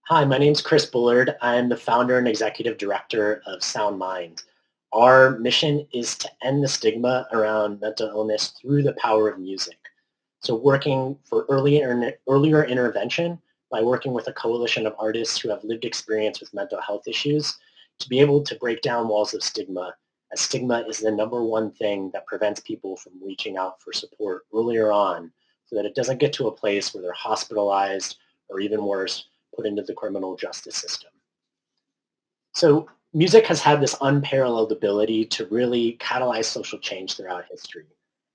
Hi, my name's Chris Bullard. I'm the founder and executive director of Sound Mind. Our mission is to end the stigma around mental illness through the power of music. So working for earlier intervention by working with a coalition of artists who have lived experience with mental health issues to be able to break down walls of stigma, as stigma is the number one thing that prevents people from reaching out for support earlier on so that it doesn't get to a place where they're hospitalized or even worse, put into the criminal justice system. So music has had this unparalleled ability to really catalyze social change throughout history.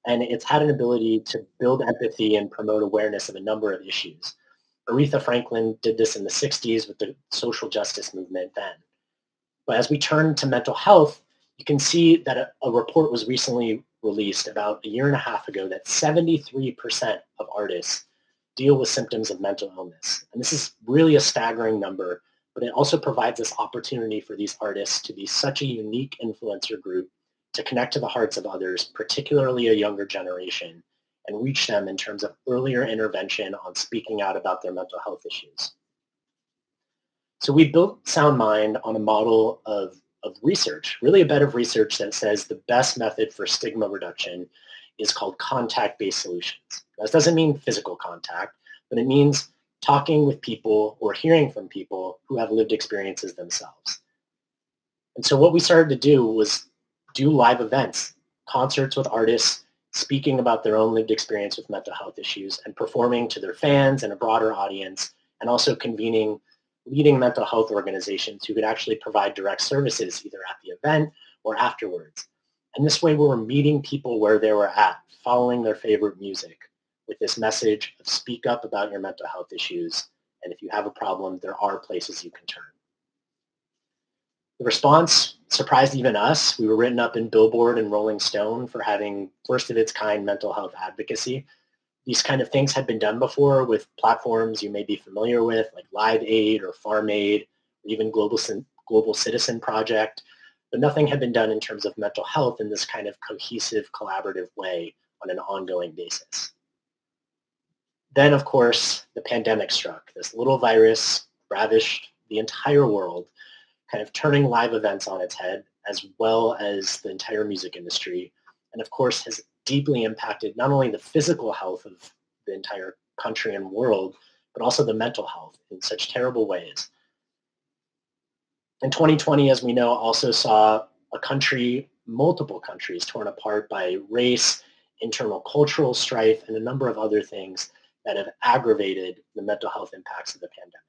And it's had an ability to build empathy and promote awareness of a number of issues. Aretha Franklin did this in the 60s with the social justice movement then. But as we turn to mental health, you can see that a report was recently released about a year and a half ago that 73% of artists deal with symptoms of mental illness. And this is really a staggering number, but it also provides this opportunity for these artists to be such a unique influencer group to connect to the hearts of others, particularly a younger generation, and reach them in terms of earlier intervention on speaking out about their mental health issues. So we built Sound Mind on a model of research, really a bed of research that says the best method for stigma reduction is called contact-based solutions. That doesn't mean physical contact, but it means talking with people or hearing from people who have lived experiences themselves. And so what we started to do was do live events, concerts with artists speaking about their own lived experience with mental health issues and performing to their fans and a broader audience, and also convening leading mental health organizations who could actually provide direct services either at the event or afterwards. And this way we were meeting people where they were at, following their favorite music with this message of speak up about your mental health issues. And if you have a problem, there are places you can turn. The response surprised even us. We were written up in Billboard and Rolling Stone for having first of its kind mental health advocacy. These kind of things had been done before with platforms you may be familiar with, like Live Aid or Farm Aid, or even Global Citizen Project, but nothing had been done in terms of mental health in this kind of cohesive, collaborative way on an ongoing basis. Then, of course, the pandemic struck. This little virus ravished the entire world, kind of turning live events on its head, as well as the entire music industry, and of course has deeply impacted not only the physical health of the entire country and world, but also the mental health in such terrible ways. And 2020, as we know, also saw a country, multiple countries torn apart by race, internal cultural strife, and a number of other things that have aggravated the mental health impacts of the pandemic.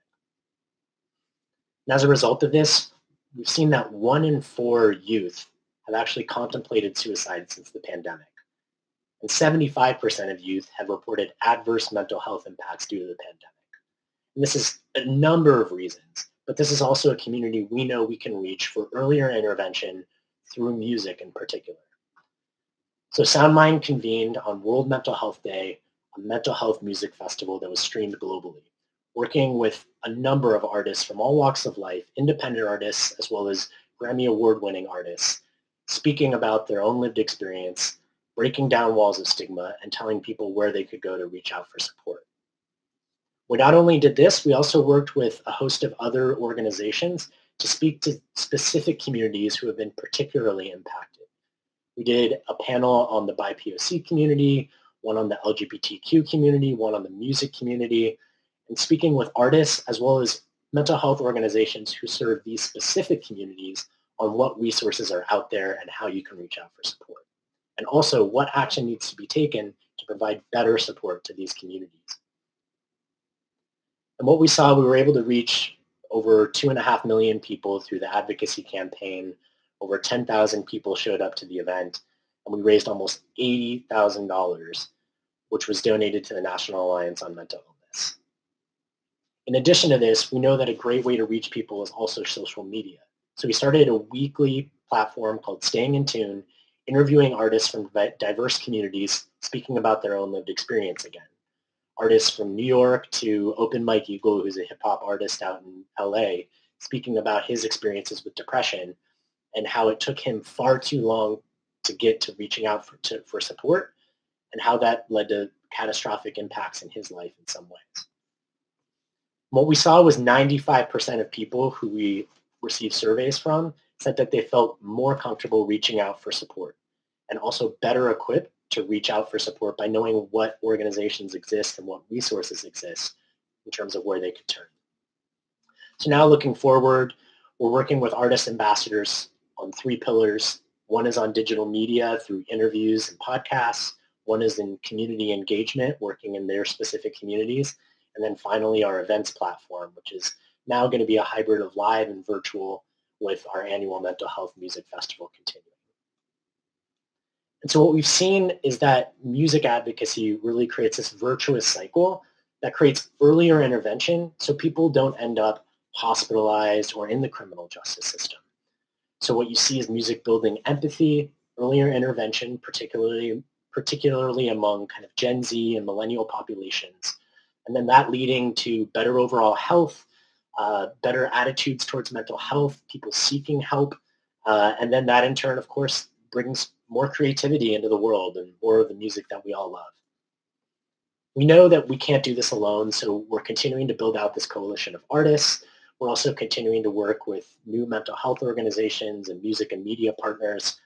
And as a result of this, we've seen that 1 in 4 youth have actually contemplated suicide since the pandemic. And 75% of youth have reported adverse mental health impacts due to the pandemic. And this is a number of reasons, but this is also a community we know we can reach for earlier intervention through music in particular. So SoundMind convened on World Mental Health Day, a mental health music festival that was streamed globally, working with a number of artists from all walks of life, independent artists, as well as Grammy Award-winning artists, speaking about their own lived experience, breaking down walls of stigma, and telling people where they could go to reach out for support. We not only did this, we also worked with a host of other organizations to speak to specific communities who have been particularly impacted. We did a panel on the BIPOC community, one on the LGBTQ community, one on the music community, and speaking with artists as well as mental health organizations who serve these specific communities on what resources are out there and how you can reach out for support. And also what action needs to be taken to provide better support to these communities. And what we saw, we were able to reach over 2.5 million people through the advocacy campaign. Over 10,000 people showed up to the event, and we raised almost $80,000, which was donated to the National Alliance on Mental Illness. In addition to this, we know that a great way to reach people is also social media. So we started a weekly platform called Staying in Tune, interviewing artists from diverse communities, speaking about their own lived experience again. Artists from New York to Open Mike Eagle, who's a hip-hop artist out in LA, speaking about his experiences with depression and how it took him far too long to get to reaching out for support, and how that led to catastrophic impacts in his life in some ways. What we saw was 95% of people who we received surveys from said that they felt more comfortable reaching out for support and also better equipped to reach out for support by knowing what organizations exist and what resources exist in terms of where they could turn. So now looking forward, we're working with artist ambassadors on 3 pillars. One is on digital media through interviews and podcasts. One is in community engagement, working in their specific communities. And then finally, our events platform, which is now going to be a hybrid of live and virtual with our annual mental health music festival continuing. And so what we've seen is that music advocacy really creates this virtuous cycle that creates earlier intervention so people don't end up hospitalized or in the criminal justice system. So what you see is music building empathy, earlier intervention, particularly among kind of Gen Z and millennial populations, and then that leading to better overall health, better attitudes towards mental health, people seeking help, and then that in turn, of course, brings more creativity into the world and more of the music that we all love. We know that we can't do this alone, so we're continuing to build out this coalition of artists. We're also continuing to work with new mental health organizations and music and media partners.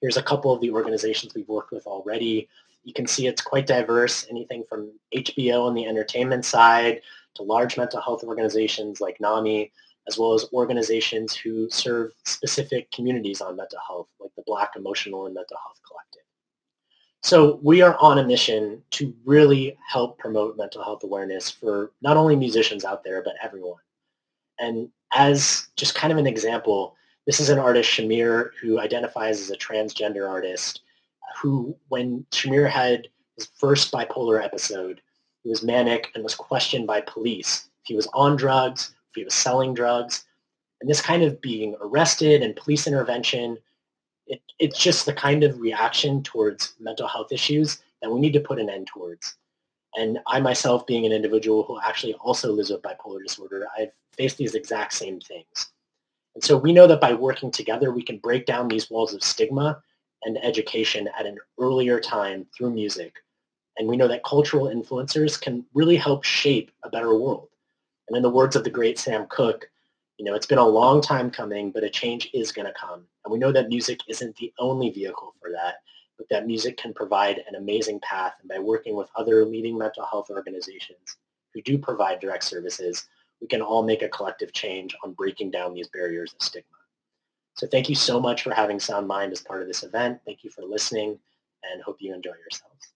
Here's a couple of the organizations we've worked with already. You can see it's quite diverse, anything from HBO on the entertainment side to large mental health organizations like NAMI, as well as organizations who serve specific communities on mental health, like the Black Emotional and Mental Health Collective. So we are on a mission to really help promote mental health awareness for not only musicians out there, but everyone. And as just kind of an example, this is an artist, Shamir, who identifies as a transgender artist, who, when Shamir had his first bipolar episode, he was manic and was questioned by police if he was on drugs, if he was selling drugs. And this kind of being arrested and police intervention, it's just the kind of reaction towards mental health issues that we need to put an end towards. And I myself, being an individual who actually also lives with bipolar disorder, I've faced these exact same things. And so we know that by working together, we can break down these walls of stigma and education at an earlier time through music. And we know that cultural influencers can really help shape a better world. And in the words of the great Sam Cooke, it's been a long time coming, but a change is going to come. And we know that music isn't the only vehicle for that, but that music can provide an amazing path. And by working with other leading mental health organizations who do provide direct services, we can all make a collective change on breaking down these barriers of stigma. So thank you so much for having Sound Mind as part of this event. Thank you for listening, and hope you enjoy yourselves.